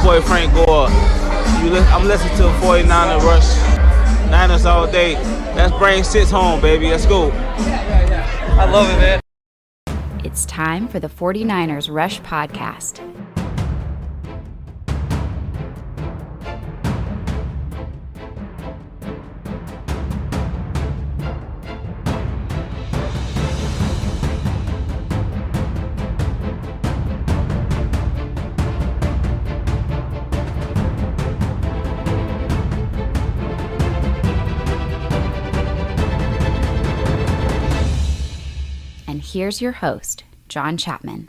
your boy Frank Gore. I'm listening to 49er Rush, Niners all day. That's brain sits home, baby. Let's go. I love it, man. It's time for the 49ers Rush podcast. And here's your host, John Chapman.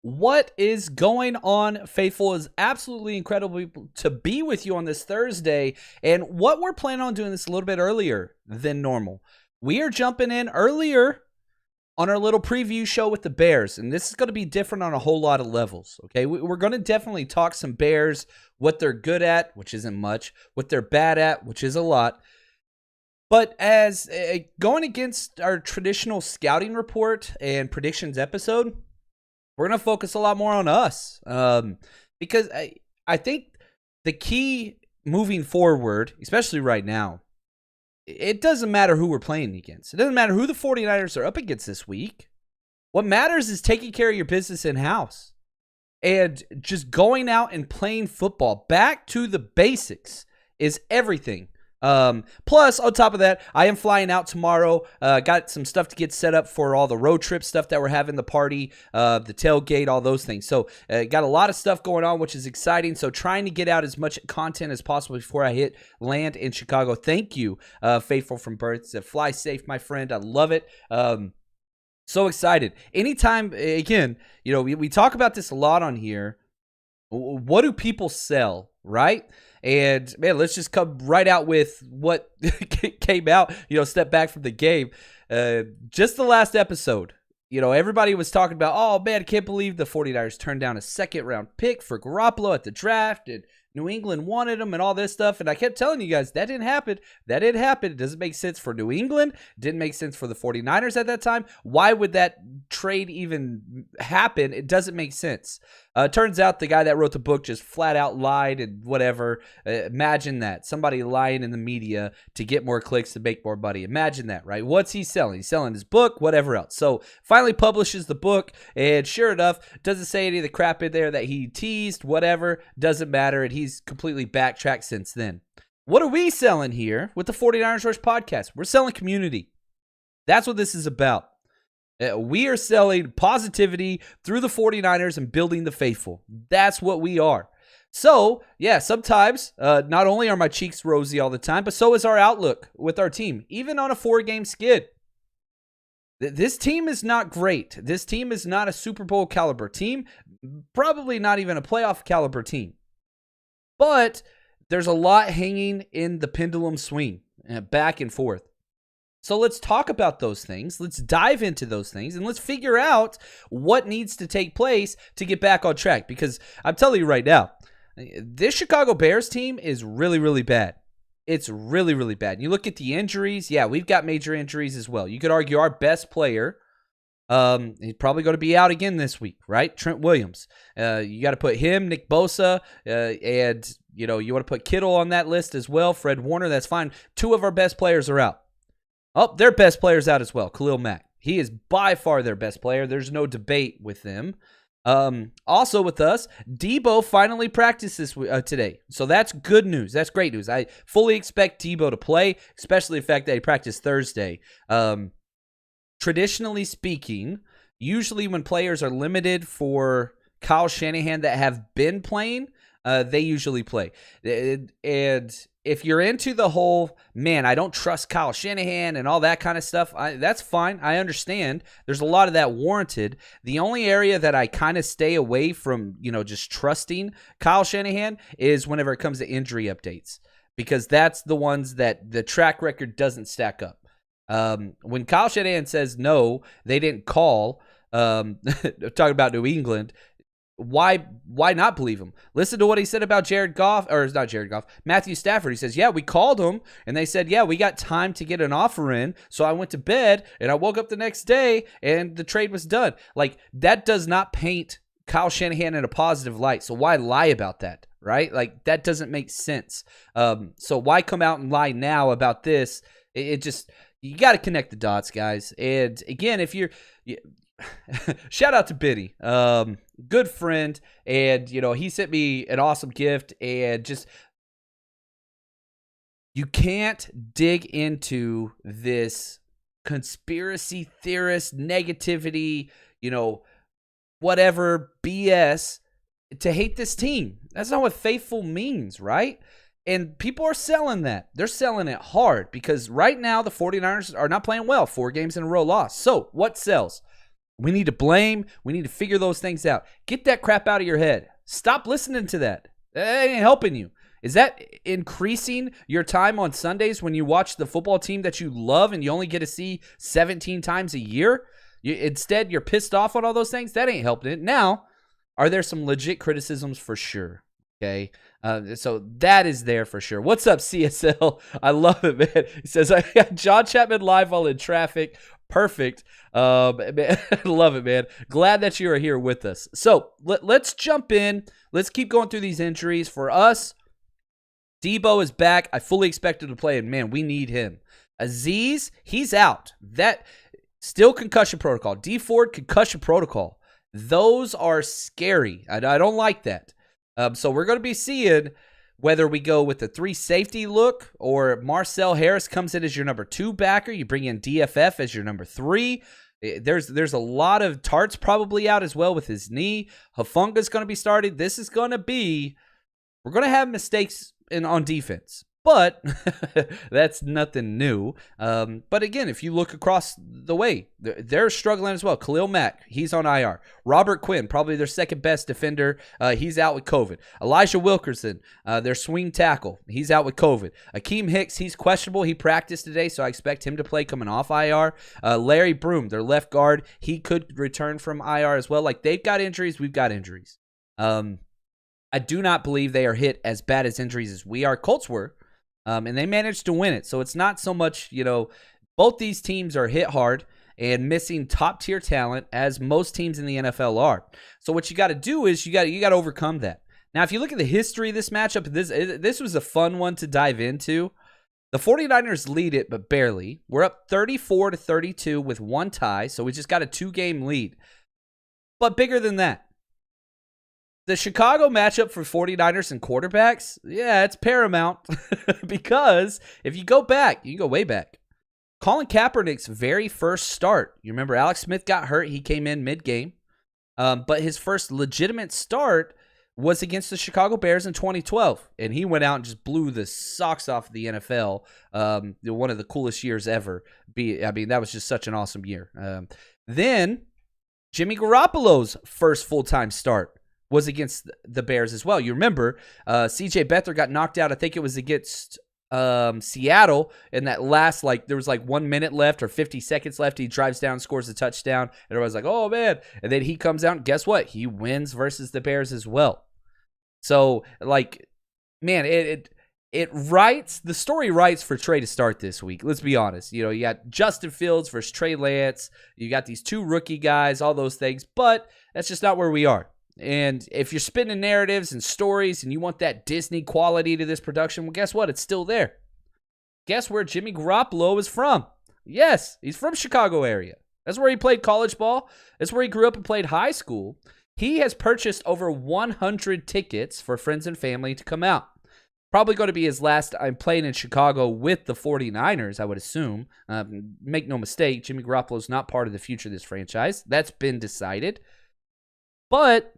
What is going on, faithful? Is absolutely incredible to be with you on this Thursday. And what we're planning on doing this a little bit earlier than normal. We are jumping in earlier on our little preview show with the Bears. And this is going to be different on a whole lot of levels. Okay, we're going to definitely talk some Bears, what they're good at, which isn't much, what they're bad at, which is a lot. But as going against our traditional scouting report and predictions episode, we're going to focus a lot more on us. Because I think the key moving forward, especially right now, it doesn't matter who we're playing against. It doesn't matter who the 49ers are up against this week. What matters is taking care of your business in-house. And just going out and playing football. Back to the basics is everything. Plus, on top of that, I am flying out tomorrow. Got some stuff to get set up for all the road trip stuff that we're having, the party, the tailgate, all those things. So, got a lot of stuff going on, which is exciting. So, trying to get out as much content as possible before I hit land in Chicago. Thank you, Faithful from Birth. Fly safe, my friend. I love it. So excited. Anytime, again, you know, we talk about this a lot on here. What do people sell, right? And, man, let's just come right out with what came out, you know, step back from the game. Just the last episode, you know, everybody was talking about, oh, man, I can't believe the 49ers turned down a second-round pick for Garoppolo at the draft, and New England wanted him and all this stuff. And I kept telling you guys, that didn't happen. That didn't happen. It doesn't make sense for New England. It didn't make sense for the 49ers at that time. Why would that trade even happen? It doesn't make sense. Turns out the guy that wrote the book just flat out lied and whatever. Imagine that. Somebody lying in the media to get more clicks to make more money. Imagine that, right? What's he selling? He's selling his book, whatever else. So finally publishes the book, and sure enough, doesn't say any of the crap in there that he teased, whatever. Doesn't matter, and he's completely backtracked since then. What are we selling here with the 49ers Rush podcast? We're selling community. That's what this is about. We are selling positivity through the 49ers and building the faithful. That's what we are. So, yeah, sometimes not only are my cheeks rosy all the time, but so is our outlook with our team, even on a 4-game skid. This team is not great. This team is not a Super Bowl caliber team, probably not even a playoff caliber team. But there's a lot hanging in the pendulum swing, back and forth. So let's talk about those things. Let's dive into those things, and let's figure out what needs to take place to get back on track. Because I'm telling you right now, this Chicago Bears team is really, really bad. It's really, really bad. You look at the injuries. Yeah, we've got major injuries as well. You could argue our best player, he's probably going to be out again this week, right? Trent Williams. You got to put him, Nick Bosa, and you know you want to put Kittle on that list as well. Fred Warner, that's fine. 2 of our best players are out. Oh, their best player's out as well. Khalil Mack. He is by far their best player. There's no debate with them. Also with us, Debo finally practiced this today. So that's good news. That's great news. I fully expect Debo to play, especially the fact that he practiced Thursday. Traditionally speaking, usually when players are limited for Kyle Shanahan that have been playing, they usually play. And if you're into the whole, man, I don't trust Kyle Shanahan and all that kind of stuff, that's fine. I understand. There's a lot of that warranted. The only area that I kind of stay away from, you know, just trusting Kyle Shanahan is whenever it comes to injury updates, because that's the ones that the track record doesn't stack up. When Kyle Shanahan says no, they didn't call, talking about New England, why not believe him? Listen to what he said about Matthew Stafford. He says, yeah, we called him, and they said, yeah, we got time to get an offer in, so I went to bed, and I woke up the next day, and the trade was done. Like, that does not paint Kyle Shanahan in a positive light. So why lie about that, right? Like, that doesn't make sense. So why come out and lie now about this? It just, you got to connect the dots, guys. And again, if you're, shout out to Benny, good friend. And, he sent me an awesome gift, and just, you can't dig into this conspiracy theorist negativity, whatever BS to hate this team. That's not what faithful means, right? And people are selling that. They're selling it hard because right now the 49ers are not playing well. 4 games in a row lost. So what sells? We need to blame. We need to figure those things out. Get that crap out of your head. Stop listening to that. That ain't helping you. Is that increasing your time on Sundays when you watch the football team that you love and you only get to see 17 times a year? Instead, you're pissed off on all those things? That ain't helping it. Now, are there some legit criticisms? For sure. Okay, so that is there for sure. What's up, CSL? I love it, man. He says, I got John Chapman live while in traffic. Perfect. Man, love it, man. Glad that you are here with us. So let's jump in. Let's keep going through these injuries. For us, Debo is back. I fully expected to play, and man, we need him. Aziz, he's out. That still concussion protocol. D Ford, concussion protocol. Those are scary. I don't like that. So we're going to be seeing whether we go with the 3 safety look or Marcel Harris comes in as your number 2 backer. You bring in DFF as your number 3. There's a lot of Tart's probably out as well with his knee. Hafunga's going to be started. This is going to be, we're going to have mistakes on defense. But that's nothing new. But again, if you look across the way, they're struggling as well. Khalil Mack, he's on IR. Robert Quinn, probably their second best defender. He's out with COVID. Elijah Wilkerson, their swing tackle. He's out with COVID. Akeem Hicks, he's questionable. He practiced today, so I expect him to play coming off IR. Larry Broom, their left guard, he could return from IR as well. Like, they've got injuries. We've got injuries. I do not believe they are hit as bad as injuries as we are. Colts were. And they managed to win it. So it's not so much, both these teams are hit hard and missing top-tier talent, as most teams in the NFL are. So what you got to do is you got to overcome that. Now, if you look at the history of this matchup, this was a fun one to dive into. The 49ers lead it, but barely. We're up 34-32 with 1 tie, so we just got a 2-game lead. But bigger than that, the Chicago matchup for 49ers and quarterbacks, yeah, it's paramount. Because if you go back, you can go way back. Colin Kaepernick's very first start, you remember Alex Smith got hurt. He came in mid-game. But his first legitimate start was against the Chicago Bears in 2012. And he went out and just blew the socks off the NFL. One of the coolest years ever. That was just such an awesome year. Then Jimmy Garoppolo's first full-time start was against the Bears as well. You remember, C.J. Beathard got knocked out. I think it was against Seattle in that last, there was 1 minute left or 50 seconds left. He drives down, scores a touchdown. And everyone's like, oh, man. And then he comes out, and guess what? He wins versus the Bears as well. So, man, it writes, the story writes for Trey to start this week. Let's be honest. You got Justin Fields versus Trey Lance. You got these 2 rookie guys, all those things. But that's just not where we are. And if you're spinning narratives and stories and you want that Disney quality to this production, well, guess what? It's still there. Guess where Jimmy Garoppolo is from? Yes, he's from Chicago area. That's where he played college ball. That's where he grew up and played high school. He has purchased over 100 tickets for friends and family to come out. Probably going to be his last time playing in Chicago with the 49ers, I would assume. Make no mistake, Jimmy Garoppolo is not part of the future of this franchise. That's been decided. But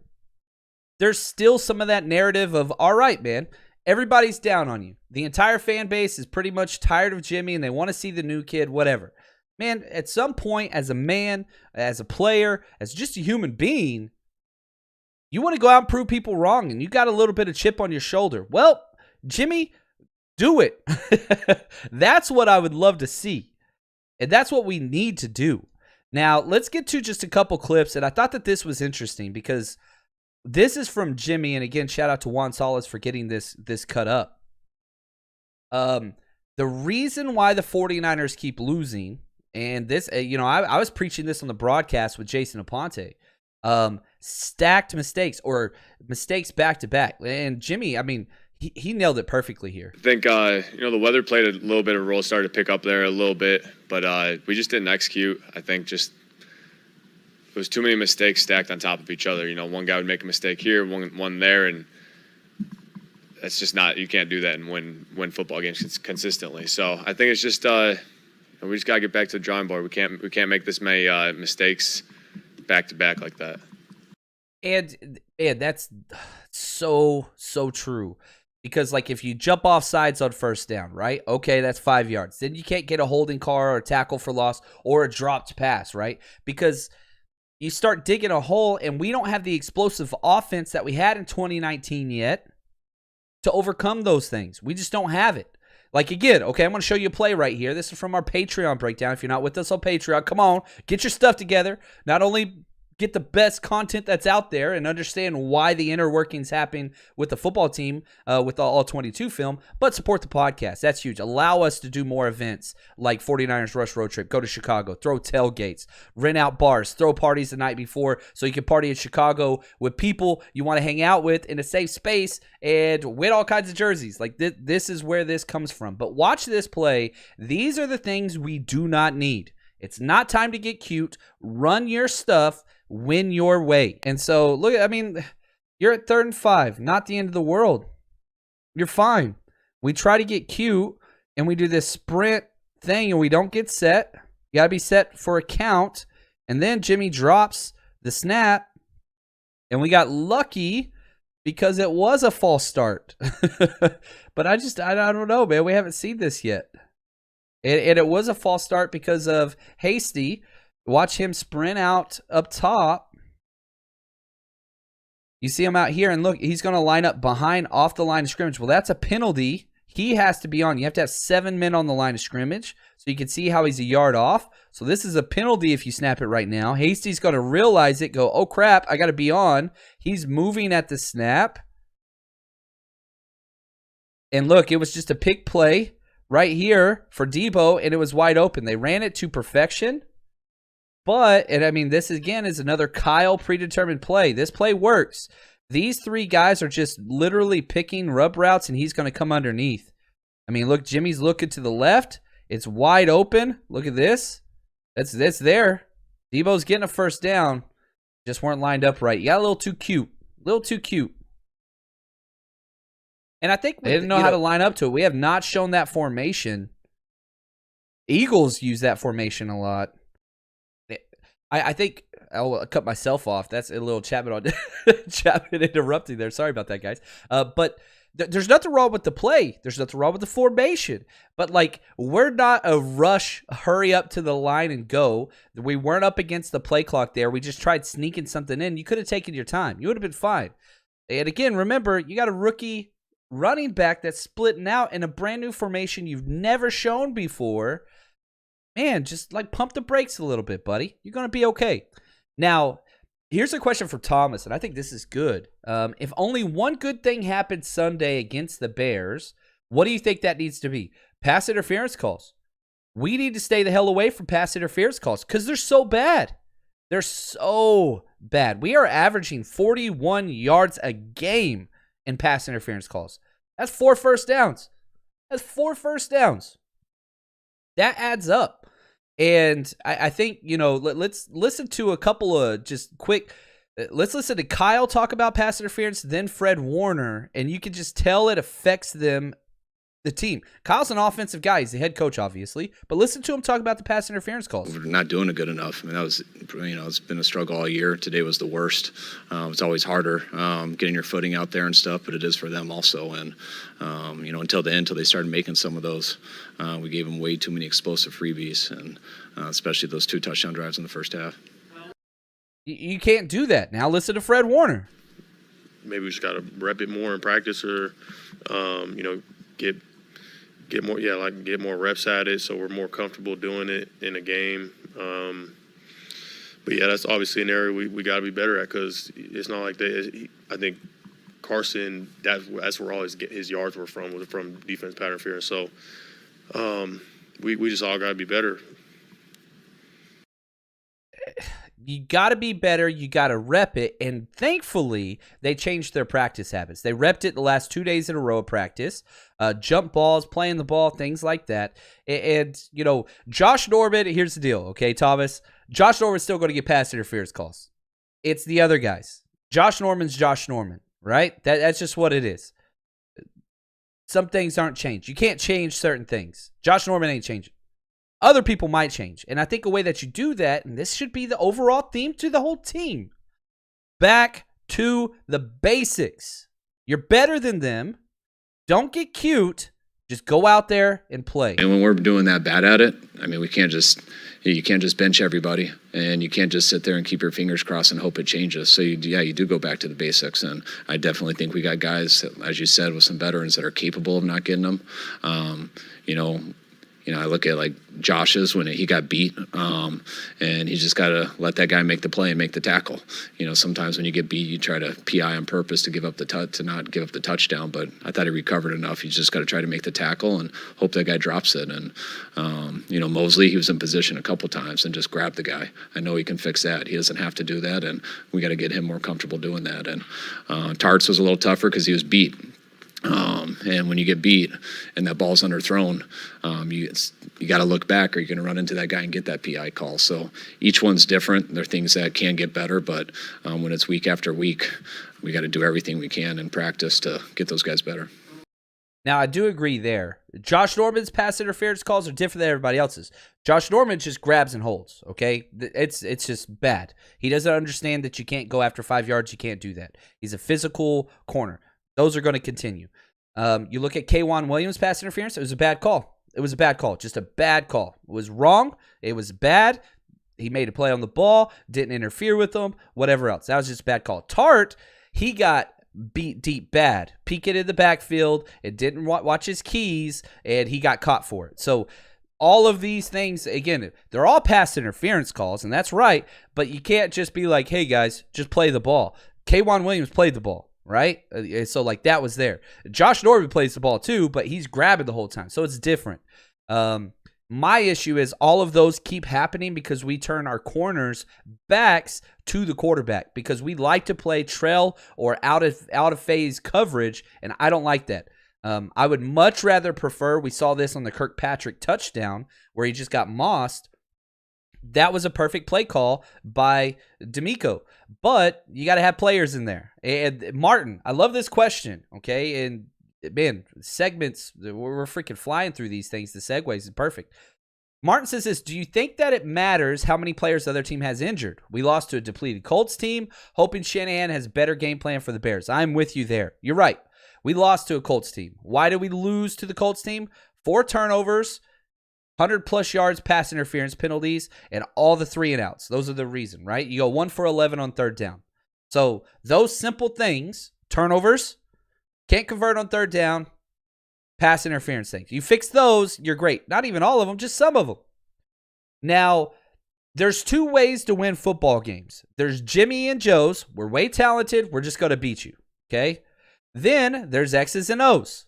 there's still some of that narrative of, all right, man, everybody's down on you. The entire fan base is pretty much tired of Jimmy, and they want to see the new kid, whatever. Man, at some point, as a man, as a player, as just a human being, you want to go out and prove people wrong, and you got a little bit of chip on your shoulder. Well, Jimmy, do it. That's what I would love to see, and that's what we need to do. Now, let's get to just a couple clips, and I thought that this was interesting because this is from Jimmy, and again, shout out to Juan Salas for getting this cut up. The reason why the 49ers keep losing, and this, I was preaching this on the broadcast with Jason Aponte. stacked mistakes or mistakes back to back. And Jimmy, I mean, he nailed it perfectly here. I think, the weather played a little bit of a role, started to pick up there a little bit, but we just didn't execute. I think just it was too many mistakes stacked on top of each other. One guy would make a mistake here, one there, and that's just not, you can't do that and win football games consistently. So I think it's just we just got to get back to the drawing board. We can't make this many mistakes back to back like that. And that's so true. Because, like, if you jump off sides on first down, right? Okay, that's 5 yards. Then you can't get a holding car or a tackle for loss or a dropped pass, right? Because you start digging a hole, and we don't have the explosive offense that we had in 2019 yet to overcome those things. We just don't have it. Like, again, okay, I'm going to show you a play right here. This is from our Patreon breakdown. If you're not with us on Patreon, come on, get your stuff together. Not only get the best content that's out there and understand why the inner workings happen with the football team with the All-22 film, but support the podcast. That's huge. Allow us to do more events like 49ers Rush Road Trip, go to Chicago, throw tailgates, rent out bars, throw parties the night before so you can party in Chicago with people you want to hang out with in a safe space and win all kinds of jerseys. Like, this is where this comes from. But watch this play. These are the things we do not need. It's not time to get cute. Run your stuff. Win your way. And so, look, I mean, you're at 3rd and 5. Not the end of the world. You're fine. We try to get cute, and we do this sprint thing, and we don't get set. You got to be set for a count. And then Jimmy drops the snap, and we got lucky because it was a false start. But I don't know, man. We haven't seen this yet. And it was a false start because of Hasty. Watch him sprint out up top. You see him out here, and look, he's going to line up behind off the line of scrimmage. Well, that's a penalty. He has to be on. You have to have 7 men on the line of scrimmage, so you can see how he's a yard off. So this is a penalty if you snap it right now. Hasty's going to realize it, go, oh, crap, I got to be on. He's moving at the snap. And look, it was just a pick play right here for Debo, and it was wide open. They ran it to perfection. But, and I mean, this again is another Kyle predetermined play. This play works. These 3 guys are just literally picking rub routes, and he's going to come underneath. I mean, look, Jimmy's looking to the left. It's wide open. Look at this. That's there. Debo's getting a first down. Just weren't lined up right. You got a little too cute. A little too cute. And I think they didn't know how to line up to it. We have not shown that formation. Eagles use that formation a lot. I think I'll cut myself off. That's a little Chapman interrupting there. Sorry about that, guys. But there's nothing wrong with the play. There's nothing wrong with the formation. But, like, we're not a rush, hurry up to the line and go. We weren't up against the play clock there. We just tried sneaking something in. You could have taken your time. You would have been fine. And, again, remember, you got a rookie running back that's splitting out in a brand new formation you've never shown before. Man, just like pump the brakes a little bit, buddy. You're going to be okay. Now, here's a question for Thomas, and I think this is good. If only one good thing happened Sunday against the Bears, what do you think that needs to be? Pass interference calls. We need to stay the hell away from pass interference calls because they're so bad. They're so bad. We are averaging 41 yards a game in pass interference calls. That's 4 first downs. That's 4 first downs. That adds up. And I think, let's listen to a couple of just quick. Let's listen to Kyle talk about pass interference, then Fred Warner, and you can just tell it affects the team. Kyle's an offensive guy. He's the head coach, obviously. But listen to him talk about the pass interference calls. We're not doing it good enough. I mean, that was, it's been a struggle all year. Today was the worst. It's always harder getting your footing out there and stuff, but it is for them also. And, until the end, until they started making some of those, we gave them way too many explosive freebies, and especially those 2 touchdown drives in the first half. You can't do that. Now listen to Fred Warner. Maybe we just got to rep it more in practice or, get more reps at it so we're more comfortable doing it in a game. But yeah, that's obviously an area we got to be better at because it's not like I think Carson, that's where all his yards were from defense pattern interference. So we just all got to be better. You got to be better. You got to rep it. And thankfully, they changed their practice habits. They repped it the last 2 days in a row of practice. Jump balls, playing the ball, things like that. And, Josh Norman, here's the deal, okay, Thomas? Josh Norman's still going to get pass interference calls. It's the other guys. Josh Norman's Josh Norman, right? That's just what it is. Some things aren't changed. You can't change certain things. Josh Norman ain't changing. Other people might change. And I think a way that you do that, and this should be the overall theme to the whole team, back to the basics. You're better than them. Don't get cute. Just go out there and play. And when we're doing that bad at it, I mean, you can't just bench everybody, and you can't just sit there and keep your fingers crossed and hope it changes. So you do go back to the basics, and I definitely think we got guys, as you said, with some veterans that are capable of not getting them. I look at like Josh's when he got beat, and he just got to let that guy make the play and make the tackle. Sometimes when you get beat, you try to PI on purpose to not give up the touchdown. But I thought he recovered enough. You just got to try to make the tackle and hope that guy drops it. And Mosley, he was in position a couple times and just grabbed the guy. I know he can fix that. He doesn't have to do that, and we got to get him more comfortable doing that. And Tarts was a little tougher because he was beat. And when you get beat and that ball's underthrown, you got to look back or you're going to run into that guy and get that PI call. So each one's different. There are things that can get better, but when it's week after week, we got to do everything we can in practice to get those guys better. Now, I do agree there. Josh Norman's pass interference calls are different than everybody else's. Josh Norman just grabs and holds, okay? It's just bad. He doesn't understand that you can't go after 5 yards. You can't do that. He's a physical corner. Those are going to continue. You look at K'Wan Williams' pass interference. It was a bad call. Just a bad call. It was wrong. It was bad. He made a play on the ball, didn't interfere with them, whatever else. That was just a bad call. Tart, he got beat deep bad. Peeking in the backfield. It didn't watch his keys, and he got caught for it. So all of these things, again, they're all pass interference calls, and that's right, but you can't just be like, hey, guys, just play the ball. K'Wan Williams played the ball. Right? So, that was there. Josh Norman plays the ball, too, but he's grabbing the whole time. So, it's different. My issue is all of those keep happening because we turn our corners backs to the quarterback because we like to play trail or out of phase coverage, and I don't like that. I would much rather prefer, we saw this on the Kirkpatrick touchdown where he just got mossed. That was a perfect play call by D'Amico, but you got to have players in there. And Martin, I love this question, okay? And, man, segments, we're freaking flying through these things. The segues is perfect. Martin says this, do you think that it matters how many players the other team has injured? We lost to a depleted Colts team, hoping Shanahan has a better game plan for the Bears. I'm with you there. You're right. We lost to a Colts team. Why did we lose to the Colts team? 4 turnovers. 100-plus yards, pass interference penalties, and all the 3-and-outs. Those are the reason, right? You go 1 for 11 on third down. So those simple things, turnovers, can't convert on third down, pass interference things. You fix those, you're great. Not even all of them, just some of them. Now, there's 2 ways to win football games. There's Jimmy and Joe's. We're way talented. We're just going to beat you, okay? Then there's X's and O's.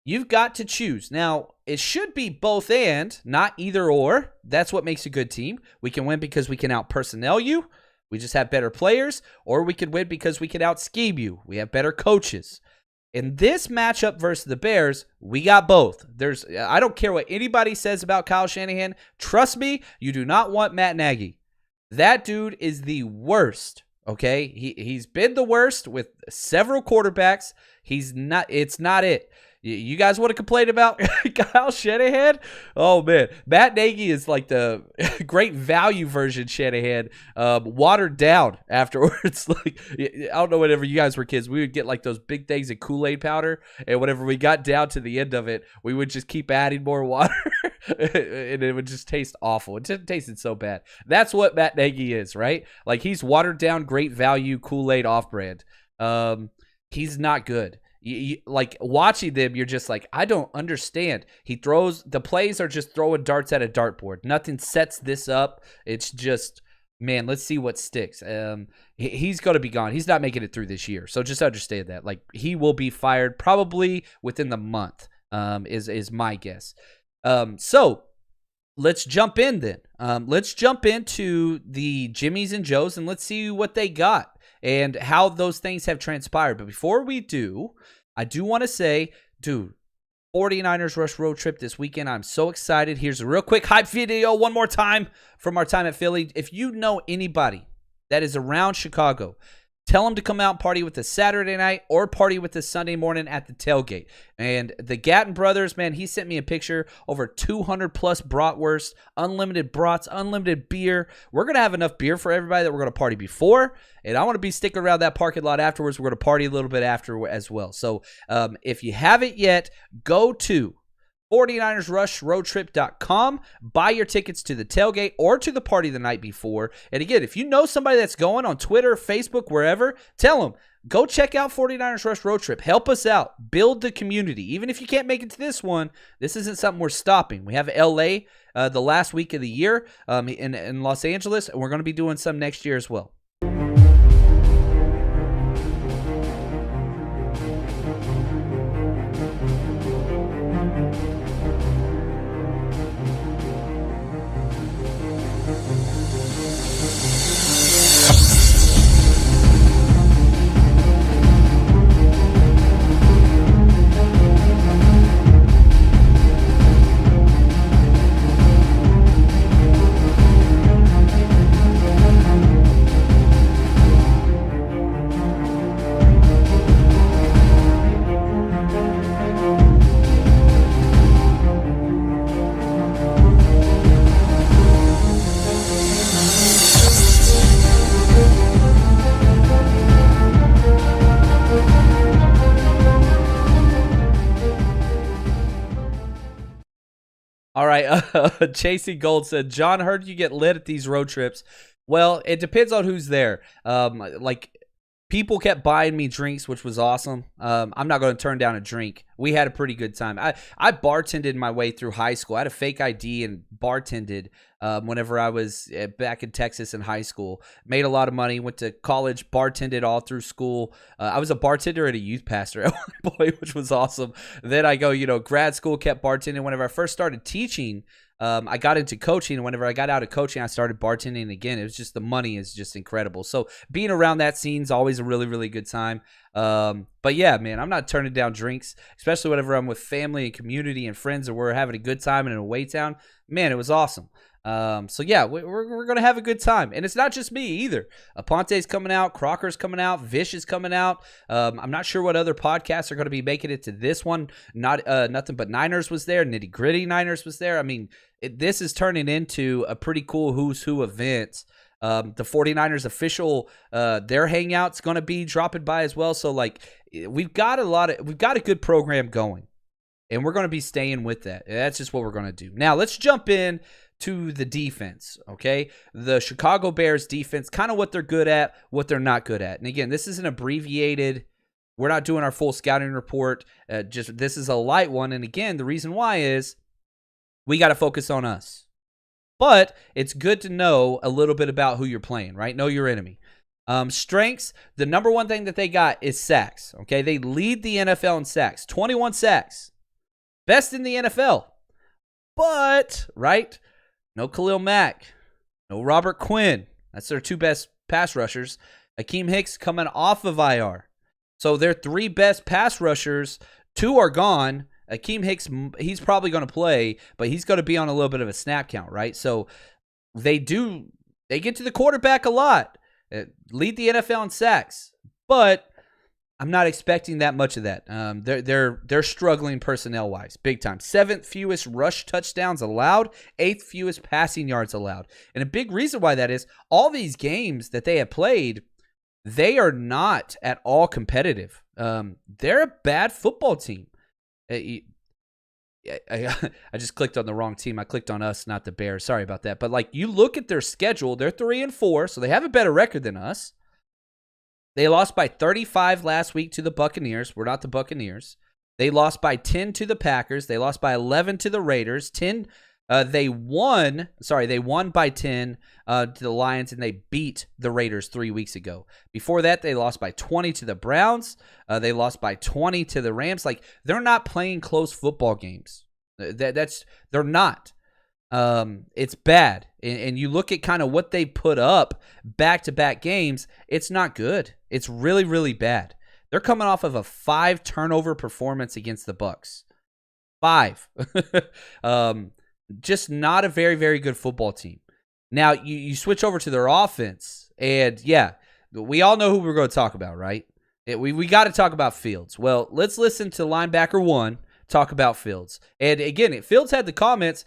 You've got to choose. Now, it should be both and, not either or. That's what makes a good team. We can win because we can out-personnel you. We just have better players. Or we could win because we can out-scheme you. We have better coaches. In this matchup versus the Bears, we got both. I don't care what anybody says about Kyle Shanahan. Trust me, you do not want Matt Nagy. That dude is the worst, okay? He's been the worst with several quarterbacks. It's not it. You guys want to complain about Kyle Shanahan? Oh, man. Matt Nagy is like the great value version Shanahan, watered down afterwards. I don't know, whenever you guys were kids, we would get like those big things of Kool-Aid powder, and whenever we got down to the end of it, we would just keep adding more water, and it would just taste awful. It just tasted so bad. That's what Matt Nagy is, right? Like, he's watered down, great value Kool-Aid off-brand. He's not good. Like, watching them, you're just like, I don't understand. The plays are just throwing darts at a dartboard. Nothing sets this up. It's just, man, let's see what sticks. He's going to be gone. He's not making it through this year. So just understand that. Like, he will be fired probably within the month, is my guess. So let's jump in then. Let's jump into the Jimmys and Joes and let's see what they got and how those things have transpired. But before we do, I do want to say, dude, 49ers Rush road trip this weekend. I'm so excited. Here's a real quick hype video one more time from our time at Philly. If you know anybody that is around Chicago, tell them to come out and party with us Saturday night or party with us Sunday morning at the tailgate. And the Gatton brothers, man, he sent me a picture. Over 200 plus bratwurst, unlimited brats, unlimited beer. We're going to have enough beer for everybody that we're going to party before. And I want to be sticking around that parking lot afterwards. We're going to party a little bit after as well. So if you haven't yet, go to 49ersrushroadtrip.com. Buy your tickets to the tailgate or to the party the night before. And again, if you know somebody that's going on Twitter, Facebook, wherever, tell them, go check out 49ers Rush Road Trip. Help us out. Build the community. Even if you can't make it to this one, this isn't something we're stopping. We have LA the last week of the year in Los Angeles, and we're going to be doing some next year as well. All right, Chasey Gold said, John, heard you get lit at these road trips. Well, it depends on who's there. People kept buying me drinks, which was awesome. I'm not going to turn down a drink. We had a pretty good time. I bartended my way through high school. I had a fake ID and bartended whenever I was back in Texas in high school. Made a lot of money, went to college, bartended all through school. I was a bartender and a youth pastor at one point, which was awesome. Then I go, grad school, kept bartending. Whenever I first started teaching, I got into coaching, and whenever I got out of coaching, I started bartending again. It was just, the money is just incredible. So being around that scene is always a really, really good time. But yeah, man, I'm not turning down drinks, especially whenever I'm with family and community and friends and we're having a good time in a away town. Man, it was awesome. So yeah, we're going to have a good time. And it's not just me either. Aponte's coming out, Crocker's coming out, Vish is coming out. I'm not sure what other podcasts are going to be making it to this one. Nothing But Niners was there. Nitty Gritty Niners was there. I mean, this is turning into a pretty cool who's who event. The 49ers official, their hangout's going to be dropping by as well. So we've got a good program going, and we're going to be staying with that. That's just what we're going to do. Now let's jump in to the defense, okay? The Chicago Bears defense, kind of what they're good at, what they're not good at. And again, this is an abbreviated, we're not doing our full scouting report. This is a light one. And again, the reason why is we got to focus on us. But it's good to know a little bit about who you're playing, right? Know your enemy. Strengths, the number one thing that they got is sacks, okay? They lead the NFL in sacks, 21 sacks. Best in the NFL. But, right, no Khalil Mack, no Robert Quinn. That's their two best pass rushers. Akeem Hicks coming off of IR. So their three best pass rushers, two are gone. Akeem Hicks, he's probably going to play, but he's going to be on a little bit of a snap count, right? So they get to the quarterback a lot, lead the NFL in sacks, but I'm not expecting that much of that. They're struggling personnel-wise, big time. 7th fewest rush touchdowns allowed, 8th fewest passing yards allowed. And a big reason why that is, all these games that they have played, they are not at all competitive. They're a bad football team. I just clicked on the wrong team. I clicked on us, not the Bears. Sorry about that. But you look at their schedule, they're 3-4, so they have a better record than us. They lost by 35 last week to the Buccaneers. We're not the Buccaneers. They lost by 10 to the Packers. They lost by 11 to the Raiders. They won by 10 to the Lions, and they beat the Raiders 3 weeks ago. Before that, they lost by 20 to the Browns. They lost by 20 to the Rams. They're not playing close football games. They're not. It's bad. And you look at kind of what they put up back-to-back games, it's not good. It's really, really bad. They're coming off of a 5-turnover performance against the Bucs. 5. Just not a very, very good football team. Now, you switch over to their offense, and yeah, we all know who we're going to talk about, right? We got to talk about Fields. Well, let's listen to linebacker 1 talk about Fields. And again, Fields had the comments,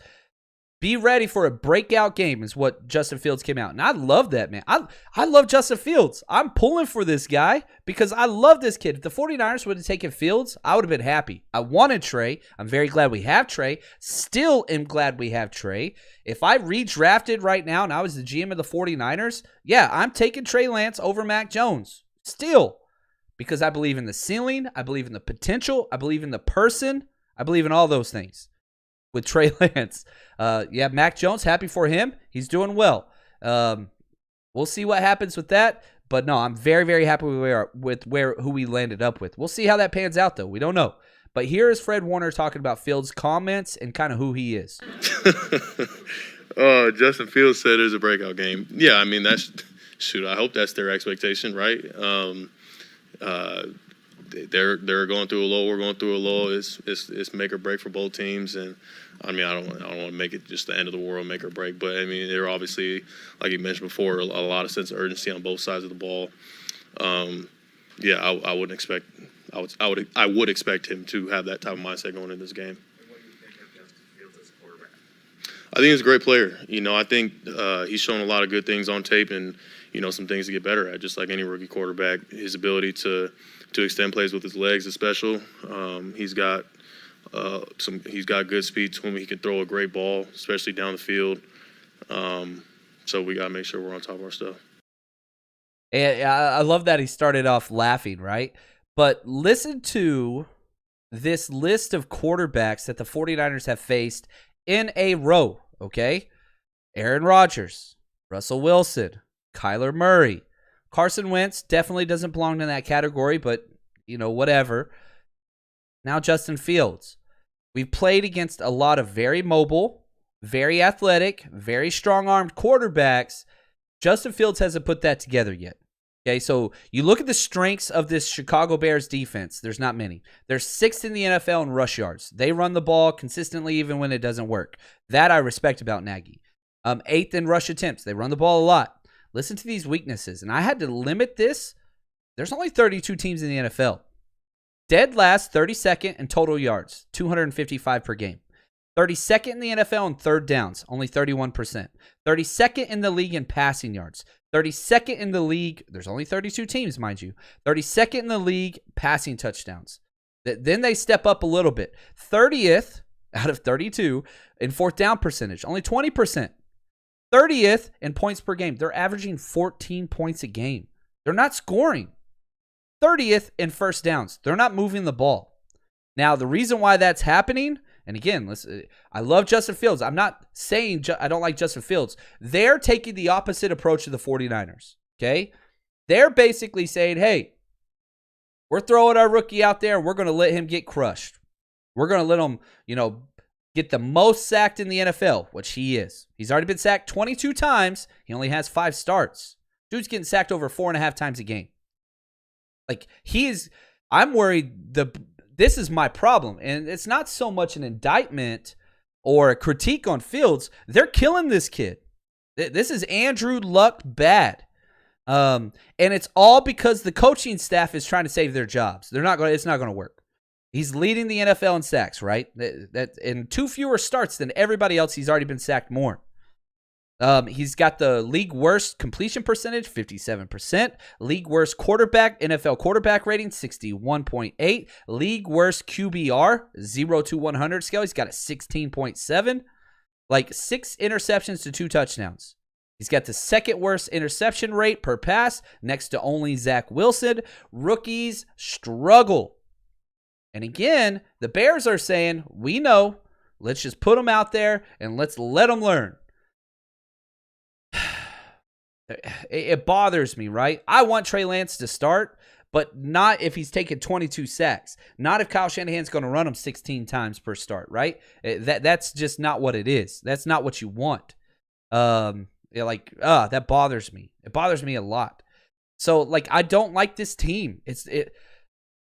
be ready for a breakout game is what Justin Fields came out. And I love that, man. I love Justin Fields. I'm pulling for this guy because I love this kid. If the 49ers would have taken Fields, I would have been happy. I wanted Trey. I'm very glad we have Trey. Still am glad we have Trey. If I redrafted right now and I was the GM of the 49ers, yeah, I'm taking Trey Lance over Mac Jones. Still. Because I believe in the ceiling. I believe in the potential. I believe in the person. I believe in all those things. With Trey Lance. Yeah, Mac Jones, happy for him. He's doing well. We'll see what happens with that. But no, I'm very, very happy with who we landed up with. We'll see how that pans out, though. We don't know. But here is Fred Warner talking about Fields' comments and kind of who he is. Justin Fields said it's a breakout game. Yeah, I mean, I hope that's their expectation, right? They're going through a lull. We're going through a lull. It's make or break for both teams. And I mean, I don't want to make it just the end of the world, make or break. But I mean, they're obviously, like you mentioned before, a lot of sense of urgency on both sides of the ball. Yeah, I wouldn't expect. I would expect him to have that type of mindset going into this game. What do you think of Justin Fields as a quarterback? I think he's a great player. I think he's shown a lot of good things on tape and some things to get better at. Just like any rookie quarterback, his ability to extend plays with his legs is special. He's got good speed to him. He can throw a great ball, especially down the field. So we got to make sure we're on top of our stuff. And I love that he started off laughing, right? But listen to this list of quarterbacks that the 49ers have faced in a row, okay? Aaron Rodgers, Russell Wilson, Kyler Murray. Carson Wentz definitely doesn't belong in that category, but, whatever. Now Justin Fields. We've played against a lot of very mobile, very athletic, very strong-armed quarterbacks. Justin Fields hasn't put that together yet. Okay, so you look at the strengths of this Chicago Bears defense. There's not many. They're 6th in the NFL in rush yards. They run the ball consistently even when it doesn't work. That I respect about Nagy. 8th in rush attempts. They run the ball a lot. Listen to these weaknesses. And I had to limit this. There's only 32 teams in the NFL. Dead last, 32nd in total yards, 255 per game. 32nd in the NFL in third downs, only 31%. 32nd in the league in passing yards. 32nd in the league, there's only 32 teams, mind you. 32nd in the league passing touchdowns. Then they step up a little bit. 30th out of 32 in fourth down percentage, only 20%. 30th in points per game. They're averaging 14 points a game. They're not scoring. 30th in first downs. They're not moving the ball. Now, the reason why that's happening, and again, listen, I love Justin Fields. I'm not saying I don't like Justin Fields. They're taking the opposite approach to the 49ers, okay? They're basically saying, hey, we're throwing our rookie out there, and we're going to let him get crushed. We're going to let him, get the most sacked in the NFL, which he is. He's already been sacked 22 times. He only has 5 starts. Dude's getting sacked over 4.5 times a game. Like, I'm worried this is my problem. And it's not so much an indictment or a critique on Fields. They're killing this kid. This is Andrew Luck bad. And it's all because the coaching staff is trying to save their jobs. It's not going to work. He's leading the NFL in sacks, right? That in 2 fewer starts than everybody else. He's already been sacked more. He's got the league worst completion percentage, 57%. League worst NFL quarterback rating, 61.8. League worst QBR, 0 to 100 scale. He's got a 16.7. Like 6 interceptions to 2 touchdowns. He's got the second worst interception rate per pass, next to only Zach Wilson. Rookies struggle. And again, the Bears are saying, we know, let's just put them out there and let's let them learn. It bothers me, right? I want Trey Lance to start, but not if he's taking 22 sacks. Not if Kyle Shanahan's going to run him 16 times per start, right? That's just not what it is. That's not what you want. That bothers me. It bothers me a lot. So, like, I don't like this team.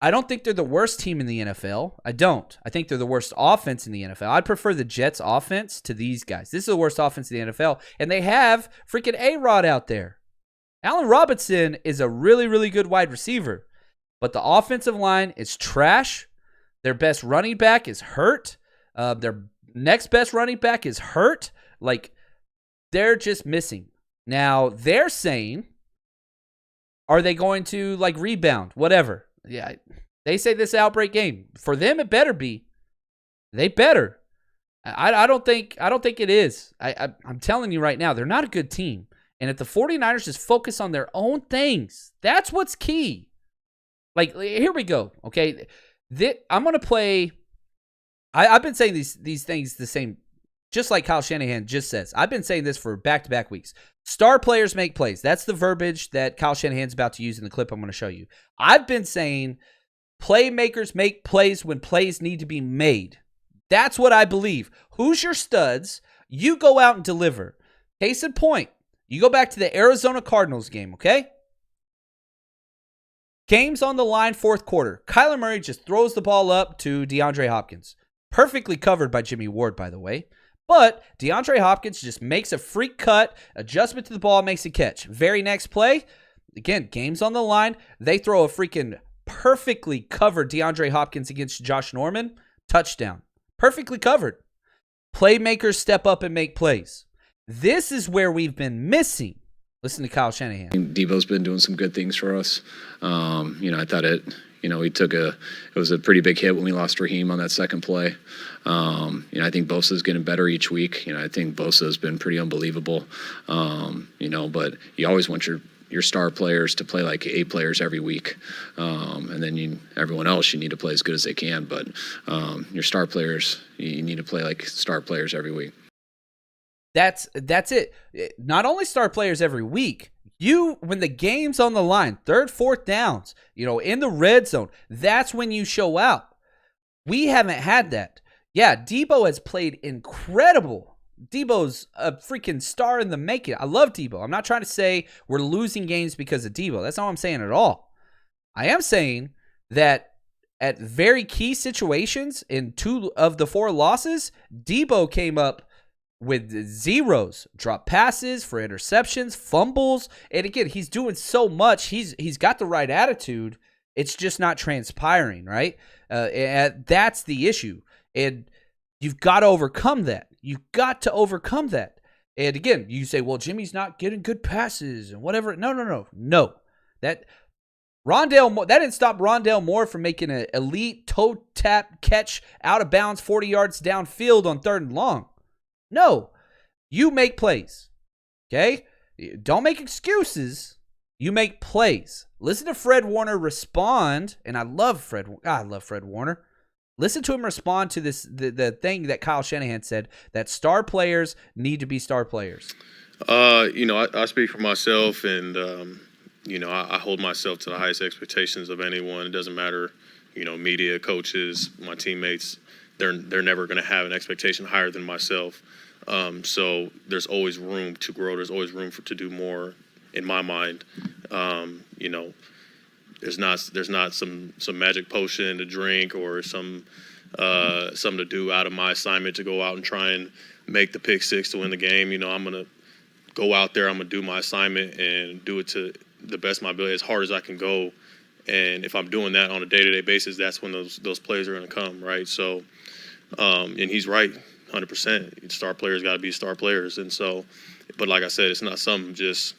I don't think they're the worst team in the NFL. I don't. I think they're the worst offense in the NFL. I'd prefer the Jets' offense to these guys. This is the worst offense in the NFL, and they have freaking A-Rod out there. Allen Robinson is a really, really good wide receiver, but the offensive line is trash. Their best running back is hurt. Their next best running back is hurt. Like, they're just missing. Now, they're saying, are they going to, like, rebound? Whatever. Yeah, they say this outbreak game. For them, it better be. They better. I don't think it is. I'm telling you right now, they're not a good team. And if the 49ers just focus on their own things, that's what's key. Like, here we go, okay? I'm going to play. I've been saying these things the same, just like Kyle Shanahan just says. I've been saying this for back-to-back weeks. Star players make plays. That's the verbiage that Kyle Shanahan's about to use in the clip I'm going to show you. I've been saying playmakers make plays when plays need to be made. That's what I believe. Who's your studs? You go out and deliver. Case in point, you go back to the Arizona Cardinals game, okay? Game's on the line, fourth quarter. Kyler Murray just throws the ball up to DeAndre Hopkins. Perfectly covered by Jimmy Ward, by the way. But DeAndre Hopkins just makes a freak cut, adjustment to the ball, makes a catch. Very next play, again, game's on the line. They throw a freaking perfectly covered DeAndre Hopkins against Josh Norman. Touchdown. Perfectly covered. Playmakers step up and make plays. This is where we've been missing. Listen to Kyle Shanahan. Debo's been doing some good things for us. I thought it was a pretty big hit when we lost Raheem on that second play. I think Bosa's getting better each week. I think Bosa's been pretty unbelievable. But you always want your star players to play like A players every week. And then everyone else, you need to play as good as they can. But your star players, you need to play like star players every week. That's it. Not only star players every week. When the game's on the line, third, fourth downs, in the red zone, that's when you show out. We haven't had that. Yeah, Debo has played incredible. Debo's a freaking star in the making. I love Debo. I'm not trying to say we're losing games because of Debo. That's not what I'm saying at all. I am saying that at very key situations in 2 of the 4 losses, Debo came up with zeros, drop passes for interceptions, fumbles. And again, he's doing so much. He's got the right attitude. It's just not transpiring, right? And that's the issue. And you've got to overcome that. You've got to overcome that. And again, you say, well, Jimmy's not getting good passes and whatever. No. That didn't stop Rondale Moore from making an elite toe tap catch out of bounds 40 yards downfield on 3rd and long. No, you make plays, okay? Don't make excuses. You make plays. Listen to Fred Warner respond, and I love Fred Warner. Listen to him respond to the thing that Kyle Shanahan said, that star players need to be star players. I speak for myself, and I hold myself to the highest expectations of anyone. It doesn't matter, media, coaches, my teammates. They're never going to have an expectation higher than myself. So there's always room to grow. There's always room to do more in my mind. There's not some magic potion to drink or something to do out of my assignment to go out and try and make the pick six to win the game. I'm going to go out there. I'm going to do my assignment and do it to the best of my ability as hard as I can go. And if I'm doing that on a day-to-day basis, that's when those plays are going to come, right? So, and he's right, 100%. Star players got to be star players. And so, but like I said, it's not something just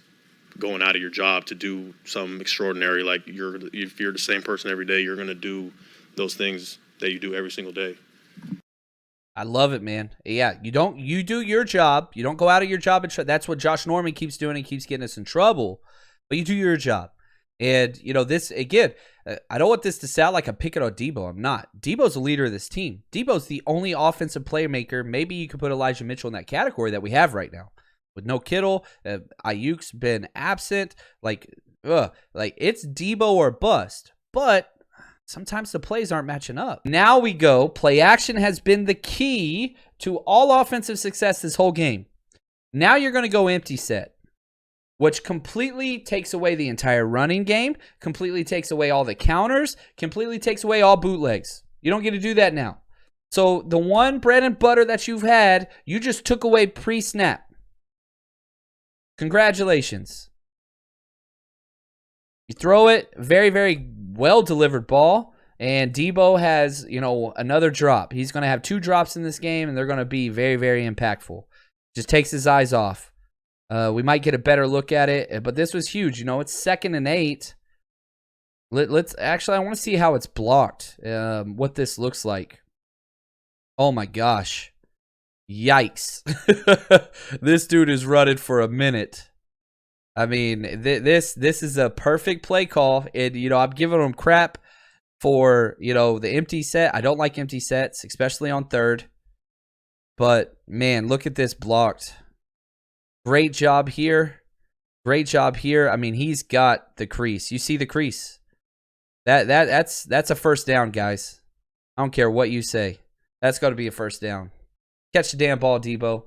going out of your job to do something extraordinary. Like if you're the same person every day, you're going to do those things that you do every single day. I love it, man. Yeah, you do your job. You don't go out of your job. That's what Josh Norman keeps doing and keeps getting us in trouble. But you do your job. And, this, again, I don't want this to sound like I'm picking on Debo. I'm not. Debo's the leader of this team. Debo's the only offensive playmaker. Maybe you could put Elijah Mitchell in that category that we have right now. With no Kittle, Ayuk's been absent. Like, like it's Debo or bust. But sometimes the plays aren't matching up. Now we go. Play action has been the key to all offensive success this whole game. Now you're going to go empty set, which completely takes away the entire running game, completely takes away all the counters, completely takes away all bootlegs. You don't get to do that now. So the one bread and butter that you've had, you just took away pre-snap. Congratulations. You throw it, very, very well-delivered ball, and Debo has, another drop. He's going to have 2 drops in this game, and they're going to be very, very impactful. Just takes his eyes off. We might get a better look at it, but this was huge. It's 2nd and 8. Let's actually, I want to see how it's blocked, what this looks like. Oh, my gosh. Yikes. This dude is running for a minute. I mean, this is a perfect play call, and I'm giving him crap for the empty set. I don't like empty sets, especially on 3rd. But man, look at this blocked. Great job here. Great job here. I mean, he's got the crease. You see the crease. That's a first down, guys. I don't care what you say. That's got to be a first down. Catch the damn ball, Debo.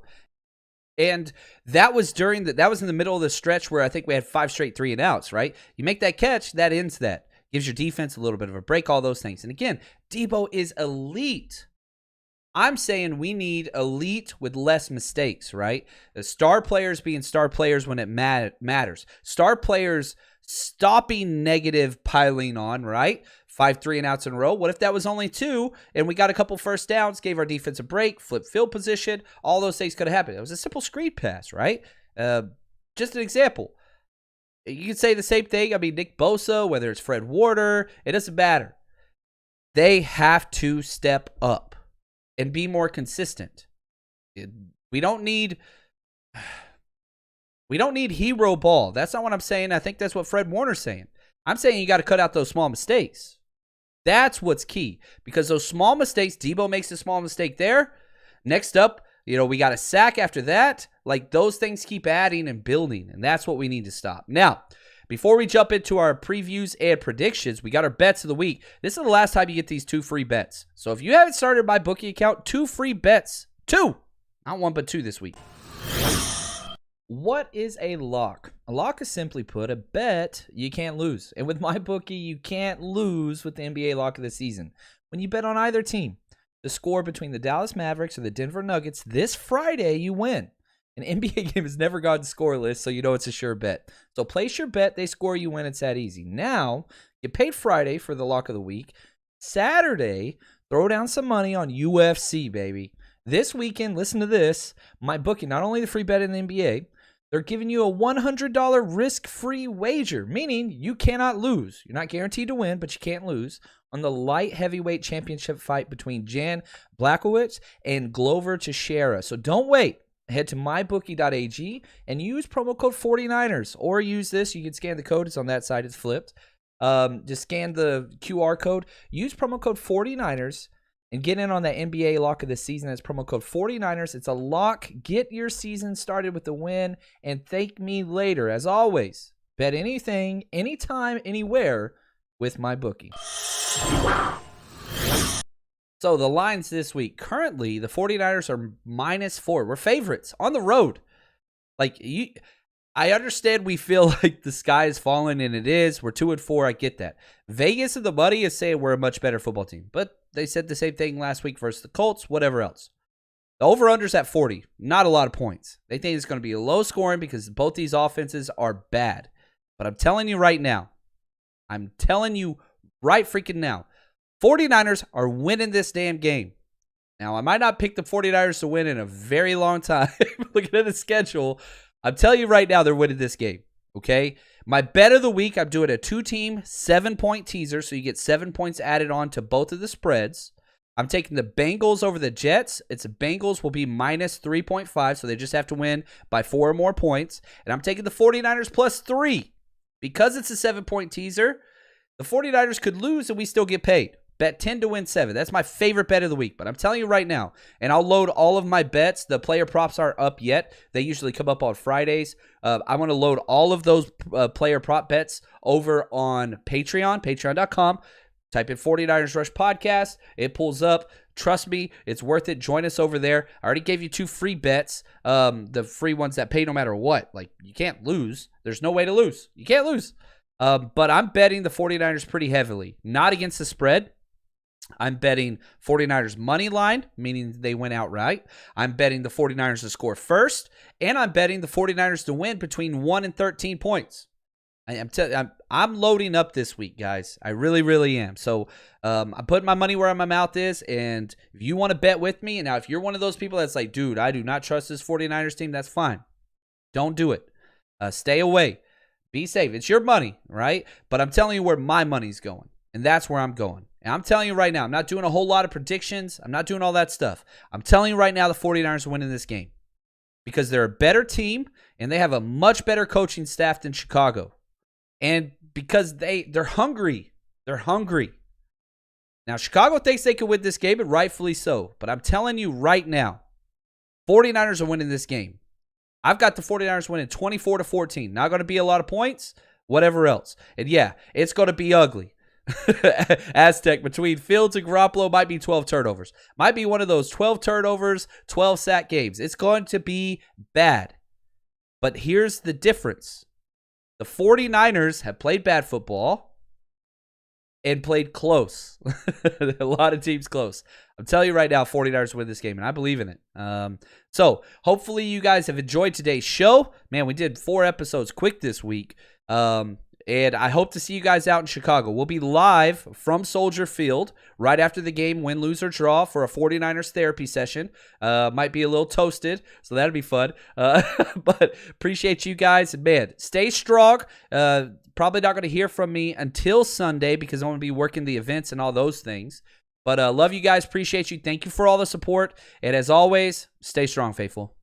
And that was in the middle of the stretch where I think we had 5 straight 3-and-outs, right? You make that catch, that ends that. Gives your defense a little bit of a break, all those things. And again, Debo is elite. I'm saying we need elite with less mistakes, right? The star players being star players when it matters. Star players stopping negative piling on, right? 5 3-and-outs in a row. What if that was only 2 and we got a couple first downs, gave our defense a break, flipped field position? All those things could have happened. It was a simple screen pass, right? Just an example. You could say the same thing. I mean, Nick Bosa, whether it's Fred Warner, it doesn't matter. They have to step up and be more consistent. We don't need hero ball. That's not what I'm saying. I think that's what Fred Warner's saying. I'm saying you got to cut out those small mistakes. That's what's key. Because those small mistakes, Debo makes a small mistake there. Next up, we got a sack after that. Like, those things keep adding and building, and that's what we need to stop. Now, before we jump into our previews and predictions, we got our bets of the week. This is the last time you get these 2 free bets. So if you haven't started my bookie account, 2 free bets. 2! Not 1, but 2 this week. What is a lock? A lock is simply put a bet you can't lose. And with my bookie, you can't lose with the NBA lock of the season. When you bet on either team, the score between the Dallas Mavericks or the Denver Nuggets this Friday, you win. An NBA game has never gone scoreless, so it's a sure bet. So place your bet, they score, you win. It's that easy. Now, get paid Friday for the lock of the week. Saturday, throw down some money on UFC, baby. This weekend, listen to this. My bookie, not only the free bet in the NBA, they're giving you a $100 risk-free wager, meaning you cannot lose. You're not guaranteed to win, but you can't lose on the light heavyweight championship fight between Jan Blachowicz and Glover Teixeira. So don't wait. Head to mybookie.ag and use promo code 49ers, or use this. You can scan the code. It's on that side. It's flipped. Just scan the QR code. Use promo code 49ers and get in on that NBA lock of the season. That's promo code 49ers. It's a lock. Get your season started with a win and thank me later. As always, bet anything, anytime, anywhere with my bookie. So the lines this week. Currently, the 49ers are -4. We're favorites on the road. I understand we feel like the sky is falling, and it is. We're 2-4. I get that. Vegas and the money is saying we're a much better football team. But they said the same thing last week versus the Colts, whatever else. The over-under's at 40. Not a lot of points. They think it's going to be a low scoring because both these offenses are bad. But I'm telling you right now, freaking now, 49ers are winning this damn game. Now, I might not pick the 49ers to win in a very long time. Looking at the schedule, I'm telling you right now, they're winning this game. Okay? My bet of the week, I'm doing a 2-team 7-point teaser, so you get 7 points added on to both of the spreads. I'm taking the Bengals over the Jets. Bengals will be -3.5, so they just have to win by 4 or more points. And I'm taking the 49ers +3. Because it's a 7-point teaser, the 49ers could lose and we still get paid. Bet 10 to win 7. That's my favorite bet of the week. But I'm telling you right now, and I'll load all of my bets. The player props aren't up yet. They usually come up on Fridays. I want to load all of those player prop bets over on Patreon, patreon.com. Type in 49ers Rush Podcast. It pulls up. Trust me, it's worth it. Join us over there. I already gave you 2 free bets. The free ones that pay no matter what. Like, you can't lose. There's no way to lose. You can't lose. But I'm betting the 49ers pretty heavily. Not against the spread. I'm betting 49ers money line, meaning they win outright. I'm betting the 49ers to score first. And I'm betting the 49ers to win between 1 and 13 points. I'm loading up this week, guys. I really, really am. So I'm putting my money where my mouth is. And if you want to bet with me, and now if you're one of those people that's like, dude, I do not trust this 49ers team, that's fine. Don't do it. Stay away. Be safe. It's your money, right? But I'm telling you where my money's going. And that's where I'm going. And I'm telling you right now, I'm not doing a whole lot of predictions. I'm not doing all that stuff. I'm telling you right now the 49ers are winning this game. Because they're a better team, and they have a much better coaching staff than Chicago. And because they're hungry. They're hungry. Now, Chicago thinks they could win this game, and rightfully so. But I'm telling you right now, 49ers are winning this game. I've got the 49ers winning 24-14. Not going to be a lot of points, whatever else. And yeah, it's going to be ugly. Aztec, between Fields and Garoppolo, might be 12 turnovers. Might be one of those 12 turnovers, 12 sack games. It's going to be bad. But here's the difference. The 49ers have played bad football and played close. A lot of teams close. I'm telling you right now, 49ers win this game, and I believe in it. So hopefully you guys have enjoyed today's show. Man, we did 4 episodes quick this week. And I hope to see you guys out in Chicago. We'll be live from Soldier Field right after the game, win, lose, or draw, for a 49ers therapy session. Might be a little toasted, so that'll be fun. But appreciate you guys. And man, stay strong. Probably not going to hear from me until Sunday because I'm going to be working the events and all those things. But love you guys. Appreciate you. Thank you for all the support. And as always, stay strong, faithful.